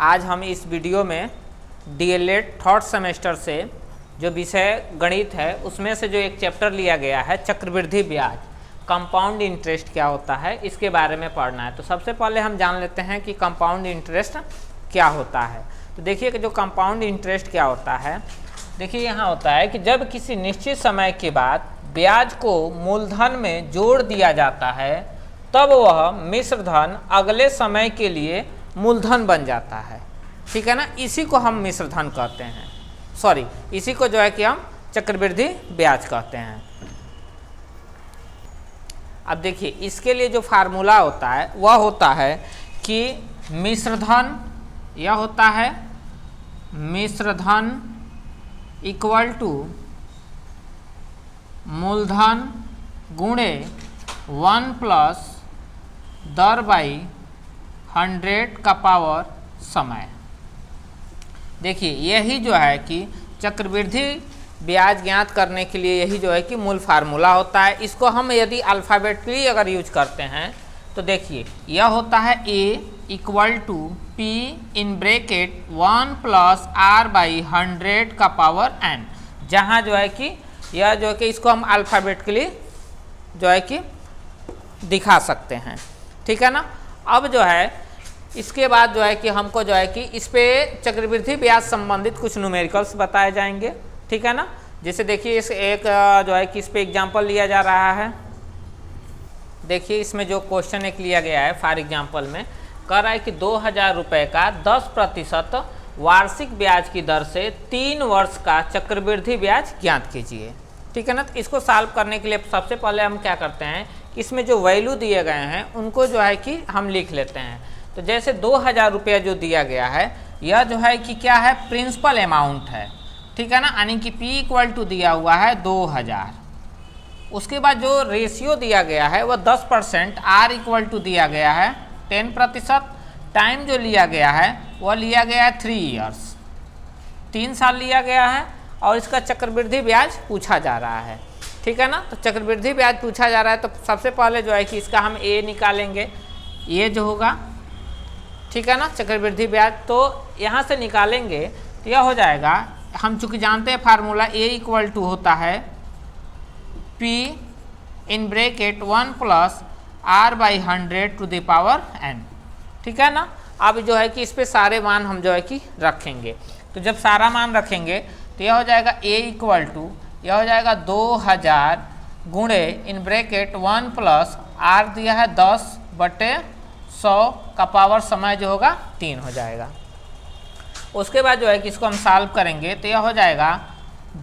आज हम इस वीडियो में डीएलएड थर्ड सेमेस्टर से जो विषय गणित है उसमें से जो एक चैप्टर लिया गया है चक्रवृद्धि ब्याज, कंपाउंड इंटरेस्ट क्या होता है, इसके बारे में पढ़ना है। तो सबसे पहले हम जान लेते हैं कि कंपाउंड इंटरेस्ट क्या होता है। तो देखिए कि जो कंपाउंड इंटरेस्ट क्या होता है, देखिए यहाँ होता है कि जब किसी निश्चित समय के बाद ब्याज को मूलधन में जोड़ दिया जाता है तब वह मिश्र धन अगले समय के लिए मूलधन बन जाता है। ठीक है ना, इसी को हम मिश्र धन कहते हैं, सॉरी इसी को जो है कि हम चक्रवृद्धि ब्याज कहते हैं। अब देखिए इसके लिए जो फार्मूला होता है वह होता है कि मिश्र धन, यह होता है मिश्र धन इक्वल टू मूलधन गुणे 1 प्लस दर बाई 100 का पावर समय। देखिए यही जो है कि चक्रवृद्धि ब्याज ज्ञात करने के लिए यही जो है कि मूल फार्मूला होता है। इसको हम यदि अल्फ़ाबेटली अगर यूज करते हैं तो देखिए यह होता है A equal to P in bracket 1 plus R by 100 का पावर n, जहाँ जो है कि यह जो है कि इसको हम अल्फ़ाबेटली जो है कि दिखा सकते हैं। ठीक है ना। अब जो है इसके बाद जो है कि हमको जो है कि इस पे चक्रवृद्धि ब्याज संबंधित कुछ न्यूमेरिकल्स बताए जाएंगे। ठीक है ना। जैसे देखिए इस एक जो है कि इस पे एग्जांपल लिया जा रहा है। देखिए इसमें जो क्वेश्चन एक लिया गया है फॉर एग्जांपल में कह रहा है कि 2000 रुपये का 10% वार्षिक ब्याज की दर से 3 वर्ष का चक्रवृद्धि ब्याज ज्ञात कीजिए। ठीक है ना। तो इसको सॉल्व करने के लिए सबसे पहले हम क्या करते हैं, इसमें जो वैल्यू दिए गए हैं उनको जो है कि हम लिख लेते हैं। तो जैसे 2000 रुपया जो दिया गया है यह जो है कि क्या है, प्रिंसिपल अमाउंट है। ठीक है ना, यानी कि P इक्वल टू दिया हुआ है 2000। उसके बाद जो रेशियो दिया गया है वह 10%, R इक्वल टू दिया गया है 10%, टाइम जो लिया गया है वह लिया गया है 3 ईयर्स, 3 साल लिया गया है, और इसका चक्रवृद्धि ब्याज पूछा जा रहा है। ठीक है ना। तो चक्रवृद्धि ब्याज पूछा जा रहा है तो सबसे पहले जो है कि इसका हम A निकालेंगे, ये जो होगा। ठीक है ना, चक्रवृद्धि ब्याज तो यहाँ से निकालेंगे तो यह हो जाएगा, हम चूँकि जानते हैं फार्मूला A इक्वल टू होता है P in bracket 1 plus R by 100 to the power n। ठीक है ना। अब जो है कि इस पे सारे मान हम जो है कि रखेंगे। तो जब सारा मान रखेंगे तो यह हो जाएगा A इक्वल टू, यह हो जाएगा 2000 गुणे इन ब्रैकेट 1 प्लस R दिया है 10/100 का पावर समय जो होगा 3 हो जाएगा। उसके बाद जो है कि इसको हम सॉल्व करेंगे तो यह हो जाएगा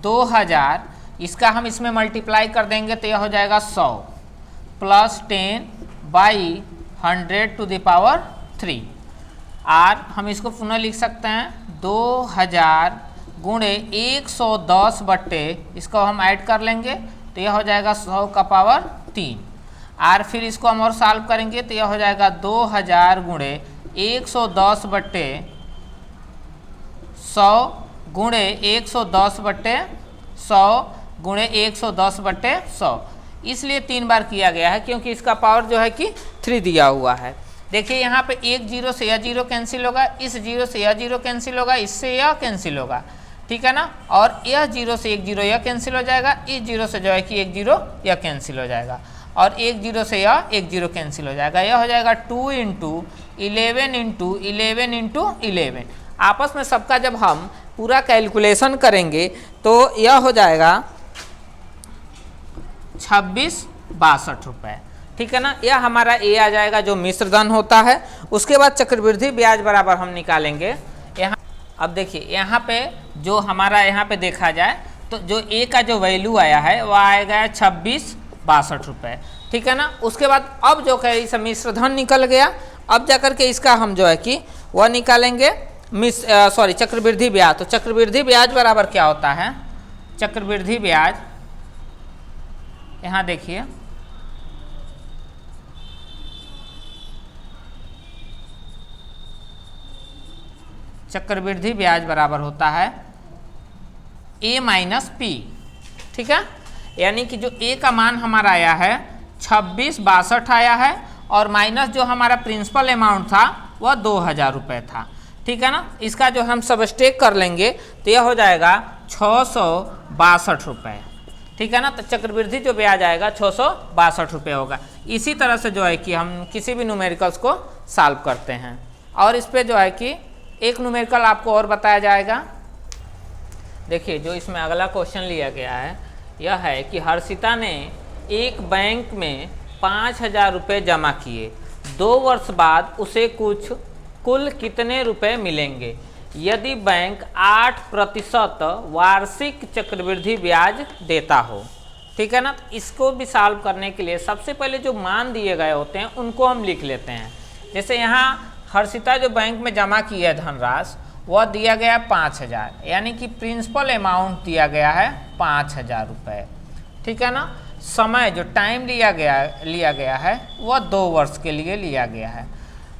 2000, इसका हम इसमें मल्टीप्लाई कर देंगे तो यह हो जाएगा 100 plus 10 by 100 to the power 3। R हम इसको पुनः लिख सकते हैं 2000 गुणे 110 बट्टे, इसको हम ऐड कर लेंगे तो यह हो जाएगा 100 का पावर 3। R फिर इसको हम और सॉल्व करेंगे तो यह हो जाएगा 2000 गुणे 110 बट्टे 100 गुणे 110 बट्टे 100 गुणे 110 बट्टे 100, इसलिए 3 बार किया गया है क्योंकि इसका पावर जो है कि 3 दिया हुआ है। देखिए यहाँ पे एक 0 से यह 0 कैंसिल होगा, इस 0 से यह 0 कैंसिल होगा, इससे यह कैंसिल होगा। ठीक है ना। और यह 0 से एक 0 यह कैंसिल हो जाएगा, इस 0 से जो है कि एक 0 यह कैंसिल हो जाएगा, और एक 0 से यह एक 0 कैंसिल हो जाएगा। यह हो जाएगा 2 इंटू 11 इंटू 11 इंटू 11। आपस में सबका जब हम पूरा कैलकुलेशन करेंगे तो यह हो जाएगा 2662 रुपये। ठीक है ना। यह हमारा A आ जाएगा जो मिश्र धन होता है। उसके बाद चक्रवृद्धि ब्याज बराबर हम निकालेंगे यहाँ। अब देखिए यहाँ पे जो हमारा यहाँ पे देखा जाए तो जो A का जो वैल्यू आया है वह आएगा 2662 रुपये। ठीक है ना। उसके बाद अब जो कह इस मिश्र धन निकल गया, अब जाकर के इसका हम जो है कि वह निकालेंगे चक्रवृद्धि ब्याज। तो चक्रवृद्धि ब्याज बराबर क्या होता है, चक्रवृद्धि ब्याज यहाँ देखिए चक्रवृद्धि ब्याज बराबर होता है A माइनस P। ठीक है, यानी कि जो A का मान हमारा आया है 2662 आया है, और माइनस जो हमारा प्रिंसिपल अमाउंट था वह 2000 रुपये था। ठीक है ना। इसका जो हम सबस्टेक कर लेंगे तो यह हो जाएगा 662 रुपये, ठीक है ना। तो चक्रवृद्धि जो ब्याज आएगा 662 रुपये होगा। इसी तरह से जो है कि हम किसी भी न्यूमेरिकल्स को सॉल्व करते हैं। और इस पे जो है कि एक न्यूमेरिकल आपको और बताया जाएगा। देखिए जो इसमें अगला क्वेश्चन लिया गया है यह है कि हर्षिता ने एक बैंक में 5000 रुपये जमा किए, 2 वर्ष बाद उसे कुल कितने रुपए मिलेंगे यदि बैंक 8% वार्षिक चक्रवृद्धि ब्याज देता हो, ठीक है ना। इसको भी सॉल्व करने के लिए सबसे पहले जो मान दिए गए होते हैं उनको हम लिख लेते हैं। जैसे यहाँ हर्षिता जो बैंक में जमा की है धनराशि वह दिया गया 5000, यानी कि प्रिंसिपल अमाउंट दिया गया है 5000 रुपये, ठीक है ना। समय जो टाइम लिया गया है वह 2 वर्ष के लिए लिया गया है,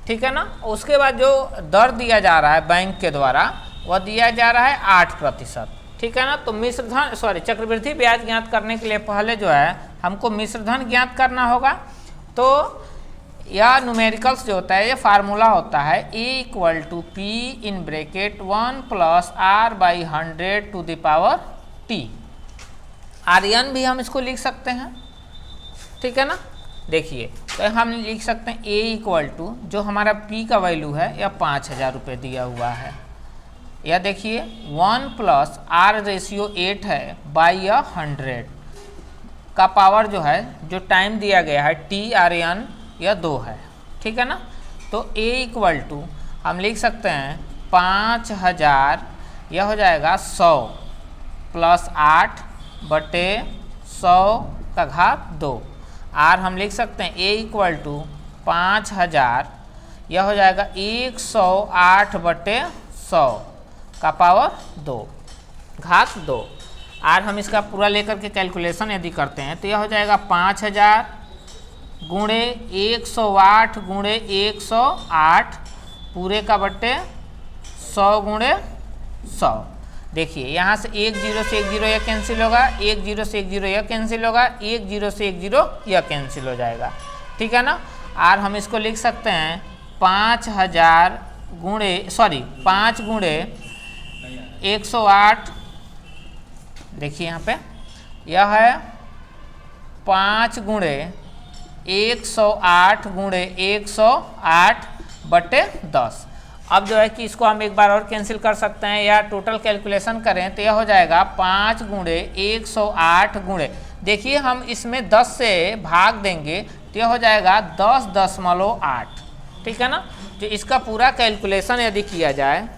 ठीक है ना। उसके बाद जो दर दिया जा रहा है बैंक के द्वारा वह दिया जा रहा है 8%, ठीक है ना। तो चक्रवृद्धि ब्याज ज्ञात करने के लिए पहले जो है हमको मिश्रधन ज्ञात करना होगा। तो यह न्यूमेरिकल्स जो होता है ये फार्मूला होता है A = P in bracket 1 + R/100⁻T। आर्यन भी हम इसको लिख सकते हैं, ठीक है ना। देखिए तो हम लिख सकते हैं A = जो हमारा P का वैल्यू है यह 5000 रुपये दिया हुआ है। यह देखिए 1 + R/8 है बाई 100 का पावर जो है जो टाइम दिया गया है TRN यह 2 है, ठीक है ना। तो A = हम लिख सकते हैं 5000, यह हो जाएगा 100 + 8/100⁻²। R हम लिख सकते हैं A = 5000, यह हो जाएगा 108/100⁻²। R हम इसका पूरा लेकर के कैलकुलेशन यदि करते हैं तो यह हो जाएगा 5000 गुणे 108 गुणे 108 पूरे का बट्टे 100 गुणे 100। देखिए यहाँ से 1 0 से 1 0 यह कैंसिल होगा, 1 0 से 1 0 यह कैंसिल होगा, 1 0 से 1 0 यह कैंसिल हो जाएगा, ठीक है ना। और हम इसको लिख सकते हैं 5 गुणे 108। देखिए यहाँ पे यह है 5 गुणे 108 गुणे 108/10। अब जो है कि इसको हम एक बार और कैंसिल कर सकते हैं या टोटल कैलकुलेशन करें तो यह हो जाएगा 5 गुणे 108 गुणे, देखिए हम इसमें 10 से भाग देंगे तो यह हो जाएगा 10.8, ठीक है ना। तो इसका पूरा कैलकुलेशन यदि किया जाए,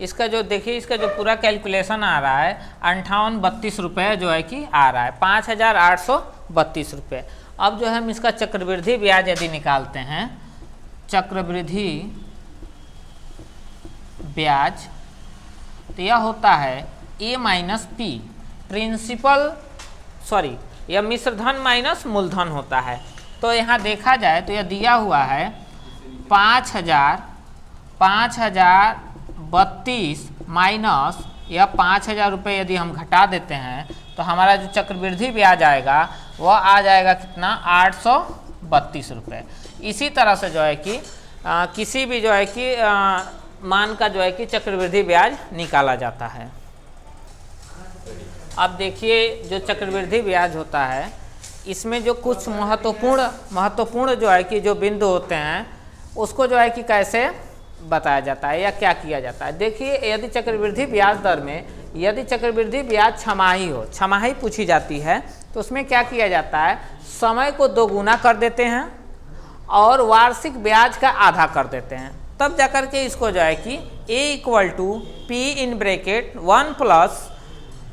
इसका जो देखिए इसका जो पूरा कैलकुलेशन आ रहा है 5832 रुपये जो है कि आ रहा है 5832 रुपये। अब जो है हम इसका चक्रवृद्धि ब्याज यदि निकालते हैं, चक्रवृद्धि ब्याज तो यह होता है A - P यह मिश्रधन माइनस मूलधन होता है। तो यहाँ देखा जाए तो यह दिया हुआ है 5032 माइनस यह 5000 रुपये यदि हम घटा देते हैं तो हमारा जो चक्रवृद्धि ब्याज आएगा वह आ जाएगा कितना 832 रुपये। इसी तरह से जो है कि किसी भी जो है कि मान का जो है कि चक्रवृद्धि ब्याज निकाला जाता है। अब देखिए जो चक्रवृद्धि ब्याज होता है इसमें जो कुछ महत्वपूर्ण जो है कि जो बिंदु होते हैं उसको जो है कि कैसे बताया जाता है या क्या किया जाता है। देखिए यदि चक्रवृद्धि ब्याज दर में यदि चक्रवृद्धि ब्याज छमाही पूछी जाती है तो उसमें क्या किया जाता है, समय को 2 गुना कर देते हैं और वार्षिक ब्याज का आधा कर देते हैं, तब जाकर के इसको जो है कि A = P in bracket 1 +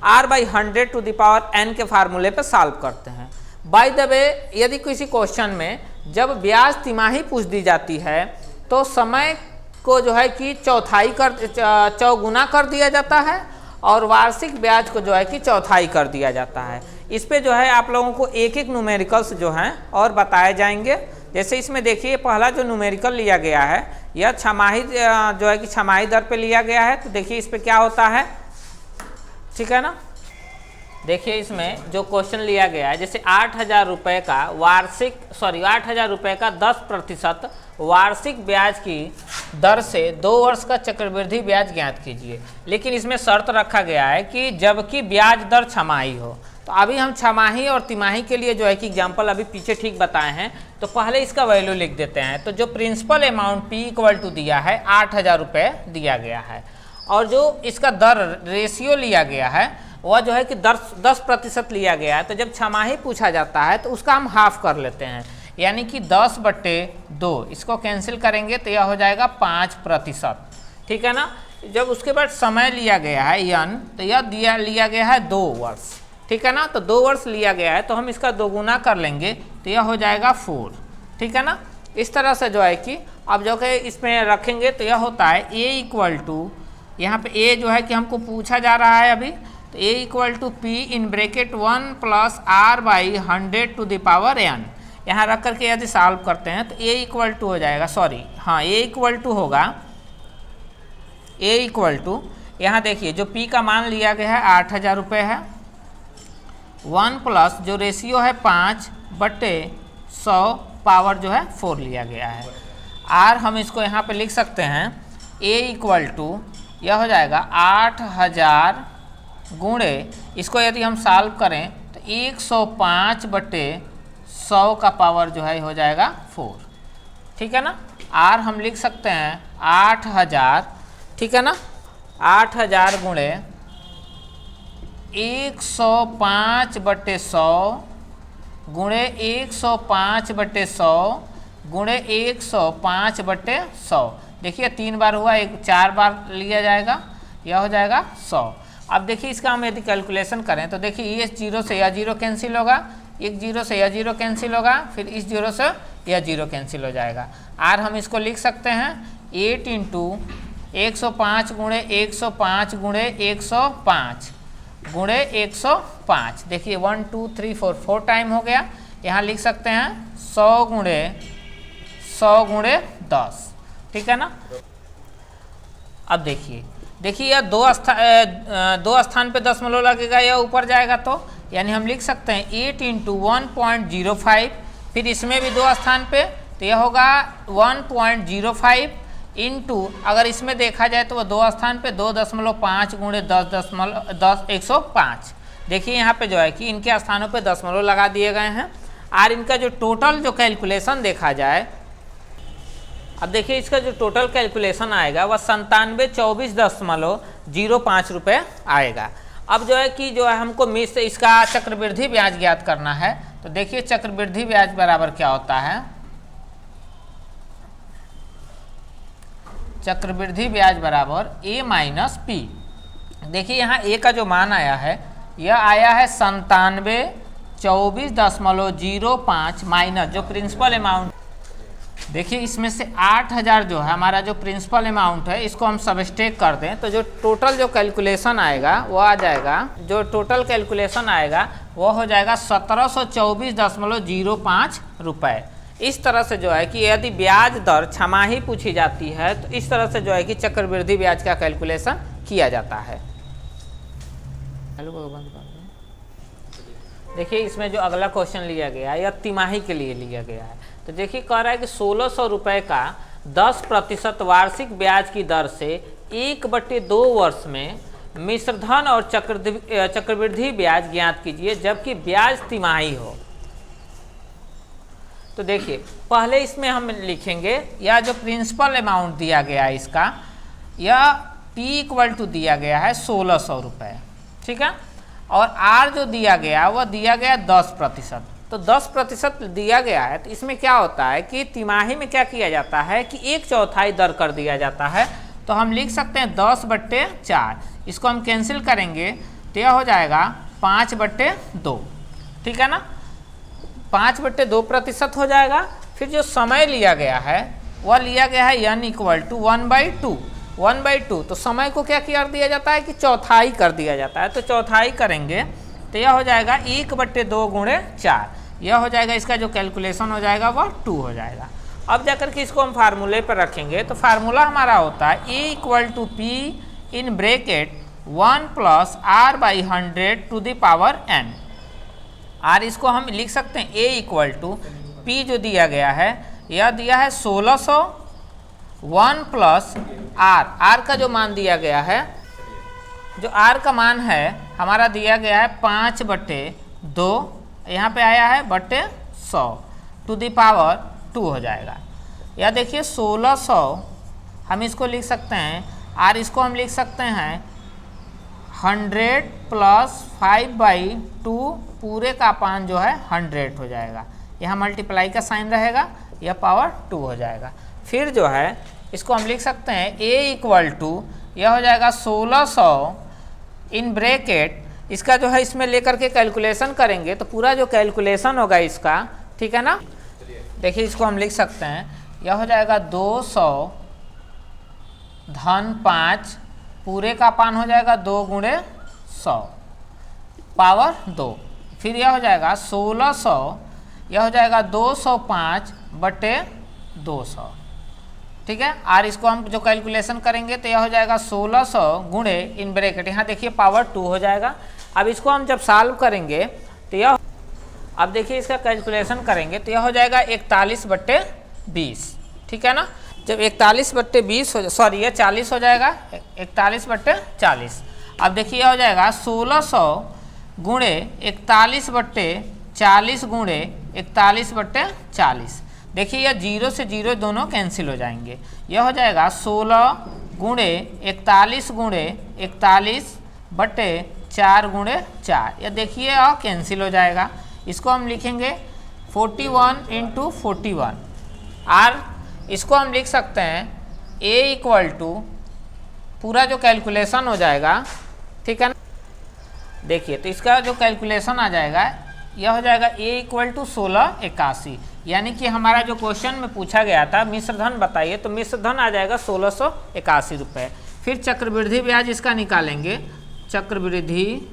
R/100⁻n के फार्मूले पे सॉल्व करते हैं। बाय द वे यदि किसी क्वेश्चन में जब ब्याज तिमाही पूछ दी जाती है तो समय को जो है कि चौगुना कर दिया जाता है और वार्षिक ब्याज को जो है कि चौथाई कर दिया जाता है। इस पे जो है आप लोगों को एक न्यूमेरिकल्स जो हैं और बताए जाएंगे। जैसे इसमें देखिए पहला जो न्यूमेरिकल लिया गया है यह छमाही जो है कि छमाही दर पे लिया गया है। तो देखिए इस पे क्या होता है, ठीक है ना। देखिए इसमें जो क्वेश्चन लिया गया है जैसे 8000 रुपये का 8000 रुपये का 10% वार्षिक ब्याज की दर से 2 वर्ष का चक्रवृद्धि ब्याज ज्ञात कीजिए। लेकिन इसमें शर्त रखा गया है कि जबकि ब्याज दर छमाही हो। तो अभी हम छमाही और तिमाही के लिए जो है कि एग्जाम्पल अभी पीछे ठीक बताए हैं, तो पहले इसका वैल्यू लिख देते हैं। तो जो principal amount P equal to दिया है 8,000 रुपये दिया गया है, और जो इसका दर रेशियो लिया गया है वह जो है कि 10% लिया गया है। तो जब छमाही पूछा जाता है तो उसका हम हाफ कर लेते हैं, यानी कि 10/2, इसको कैंसिल करेंगे तो यह हो जाएगा 5%, ठीक है ना। जब उसके बाद समय लिया गया है n, तो यह लिया गया है 2 वर्ष, ठीक है ना। तो 2 वर्ष लिया गया है तो हम इसका 2 गुना कर लेंगे तो यह हो जाएगा 4, ठीक है ना। इस तरह से जो है कि अब जो कि इसमें रखेंगे तो यह होता है a इक्वल टू, यहाँ पे a जो है कि हमको पूछा जा रहा है अभी, तो a equal to P in bracket 1 plus R/100 to the power n। यहाँ रख करके यदि सॉल्व करते हैं तो a इक्वल टू हो जाएगा, सॉरी हाँ, a इक्वल टू होगा, a इक्वल टू, यहाँ देखिए जो P का मान लिया गया है 8,000 रुपये है, 1 प्लस जो रेशियो है 5/100 पावर जो है 4 लिया गया है। R हम इसको यहाँ पे लिख सकते हैं a इक्वल टू, यह हो जाएगा 8,000 गुणे, इसको यदि हम सॉल्व करें तो 105/100 का पावर जो है हो जाएगा 4, ठीक है ना। R हम लिख सकते हैं 8,000, ठीक है ना, 8,000 गुणे 105/100 गुणे 105/100 गुणे 105/100, देखिए 3 बार हुआ, 4 बार लिया जाएगा, यह हो जाएगा 100। अब देखिए इसका हम यदि कैलकुलेशन करें तो देखिए ये 0 से यह 0 कैंसिल होगा, एक 0 से यह 0 कैंसिल होगा, फिर इस 0 से यह 0 कैंसिल हो जाएगा। R हम इसको लिख सकते हैं 8 इंटू 105 गुणे 105 गुणे 105 गुणे 105, देखिए 1 2 3 4 टाइम हो गया। यहाँ लिख सकते हैं 100 गुणे 10, ठीक है ना। अब देखिए यह दो स्थान पे दशमलव लगेगा, यह ऊपर जाएगा तो यानी हम लिख सकते हैं 8 इंटू 1.05, फिर इसमें भी 2 स्थान पे तो यह होगा 1.05 इंटू, अगर इसमें देखा जाए तो वह 2 स्थान पे 2.5 गुणे 105। देखिए यहाँ पे जो है कि इनके स्थानों पे दशमलव लगा दिए गए हैं। और इनका जो टोटल जो कैलकुलेशन देखा जाए, अब देखिए इसका जो टोटल कैलकुलेशन आएगा वह 9724.05 रुपये आएगा। अब जो है कि जो है हमको इसका चक्रवृद्धि ब्याज ज्ञात करना है। तो देखिए चक्रवृद्धि ब्याज बराबर क्या होता है, चक्रवृद्धि ब्याज बराबर a माइनस P। देखिए यहाँ a का जो मान आया है यह आया है 9724.05 माइनस जो प्रिंसिपल अमाउंट। देखिए इसमें से 8,000 जो है हमारा जो प्रिंसिपल अमाउंट है इसको हम सबस्ट्रैक्ट कर दें तो जो टोटल जो कैलकुलेशन आएगा वो आ जाएगा, जो टोटल कैलकुलेशन आएगा वो हो जाएगा 1724.05 रुपये। इस तरह से जो है कि यदि ब्याज दर छमाही पूछी जाती है तो इस तरह से जो है कि चक्रवृद्धि ब्याज का कैलकुलेशन किया जाता है। देखिए इसमें जो अगला क्वेश्चन लिया गया है यह तिमाही के लिए लिया गया है। तो देखिए कह रहा है कि 1600 रुपये का 10% वार्षिक ब्याज की दर से 1/2 वर्ष में मिश्रधन और चक्रवृद्धि ब्याज ज्ञात कीजिए जबकि ब्याज तिमाही हो। तो देखिए पहले इसमें हम लिखेंगे यह जो प्रिंसिपल अमाउंट दिया गया है इसका, यह P इक्वल टू दिया गया है 1600 रुपये, ठीक है, और R जो दिया गया वह दिया गया 10%। तो 10% दिया गया है तो इसमें क्या होता है कि तिमाही में क्या किया जाता है कि 1/4 दर कर दिया जाता है। तो हम लिख सकते हैं 10/4, इसको हम कैंसिल करेंगे तो यह हो जाएगा 5/2, ठीक है ना, 5/2% हो जाएगा। फिर जो समय लिया गया है वह लिया गया है n इक्वल टू 1/2। तो समय को क्या कर दिया जाता है कि चौथाई कर दिया जाता है। तो चौथाई करेंगे तो यह हो जाएगा 1/2 गुणे 4, यह हो जाएगा, इसका जो कैलकुलेशन हो जाएगा वह 2 हो जाएगा। अब जाकर के इसको हम फार्मूले पर रखेंगे तो फार्मूला हमारा होता है a equal to P in bracket 1 plus R/100 to the power n। R इसको हम लिख सकते हैं a इक्वल टू P जो दिया गया है यह दिया है 1600 1 प्लस आर, आर का जो मान दिया गया है, जो आर का मान है हमारा दिया गया है 5/2, यहाँ पे आया है बटे 100 टू द पावर 2 हो जाएगा। या देखिए 1600 हम इसको लिख सकते हैं, आर इसको हम लिख सकते हैं 100 प्लस 5/2 पूरे का पान जो है 100 हो जाएगा। यहाँ मल्टीप्लाई का साइन रहेगा, यह पावर 2 हो जाएगा। फिर जो है इसको हम लिख सकते हैं a इक्वल टू, यह हो जाएगा 1600 इन ब्रैकेट, इसका जो है इसमें लेकर के कैलकुलेशन करेंगे तो पूरा जो कैलकुलेशन होगा इसका, ठीक है ना, देखिए इसको हम लिख सकते हैं, यह हो जाएगा 200 धन 5 पूरे का पान हो जाएगा 2 गुणे 100 पावर 2। फिर यह हो जाएगा 1600, यह हो जाएगा 205 बटे 200, ठीक है। और इसको हम जो कैलकुलेशन करेंगे तो यह हो जाएगा 1600 गुणे इन ब्रैकेट, यहाँ देखिए पावर 2 हो जाएगा। अब इसको हम जब सॉल्व करेंगे तो यह, अब देखिए इसका कैलकुलेशन करेंगे तो यह हो जाएगा 41/20, ठीक है ना। जब 41/20 हो, सॉरी ये 40 हो जाएगा, 41/40। अब देखिए यह हो जाएगा 1600 गुणे 41/40 गुणे 41/40। देखिए यह 0 से 0 दोनों कैंसिल हो जाएंगे, यह हो जाएगा 16 गुणे 41 गुणे 41/4 गुणे 4, यह देखिए यह कैंसिल हो जाएगा। इसको हम लिखेंगे 41 इंटू 41, और इसको हम लिख सकते हैं a इक्वल टू, पूरा जो कैलकुलेशन हो जाएगा, ठीक है ना। देखिए तो इसका जो कैलकुलेशन आ जाएगा, यह हो जाएगा a इक्वल टू 1681, यानी कि हमारा जो क्वेश्चन में पूछा गया था मिश्र धन बताइए, तो मिश्र धन आ जाएगा 1681 रुपये। फिर चक्रवृद्धि ब्याज इसका निकालेंगे, चक्रवृद्धि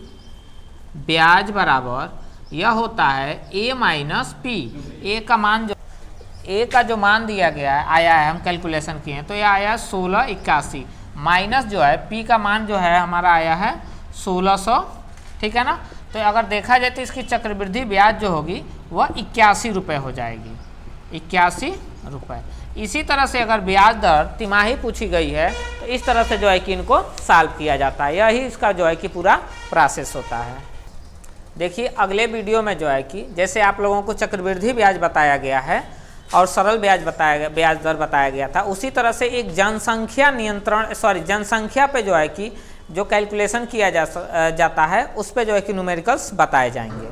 ब्याज बराबर यह होता है a माइनस पी, a का मान जो, a का जो मान दिया गया है आया है, हम कैलकुलेशन किए हैं तो यह आया 1681 माइनस जो है p का मान जो है हमारा आया है 1600, ठीक है ना। तो अगर देखा जाए तो इसकी चक्रवृद्धि ब्याज जो होगी वह 81 रुपये हो जाएगी, 81 रुपये। इसी तरह से अगर ब्याज दर तिमाही पूछी गई है तो इस तरह से जो है कि इनको सॉल्व किया जाता है, यही इसका जो है कि पूरा प्रोसेस होता है। देखिए अगले वीडियो में जो है कि जैसे आप लोगों को चक्रवृद्धि ब्याज बताया गया है और सरल ब्याज बताया गया, ब्याज दर बताया गया था, उसी तरह से एक जनसंख्या नियंत्रण, सॉरी जनसंख्या पे जो है कि जो कैलकुलेशन किया जाता है उस पे जो है कि न्यूमेरिकल्स बताए जाएंगे।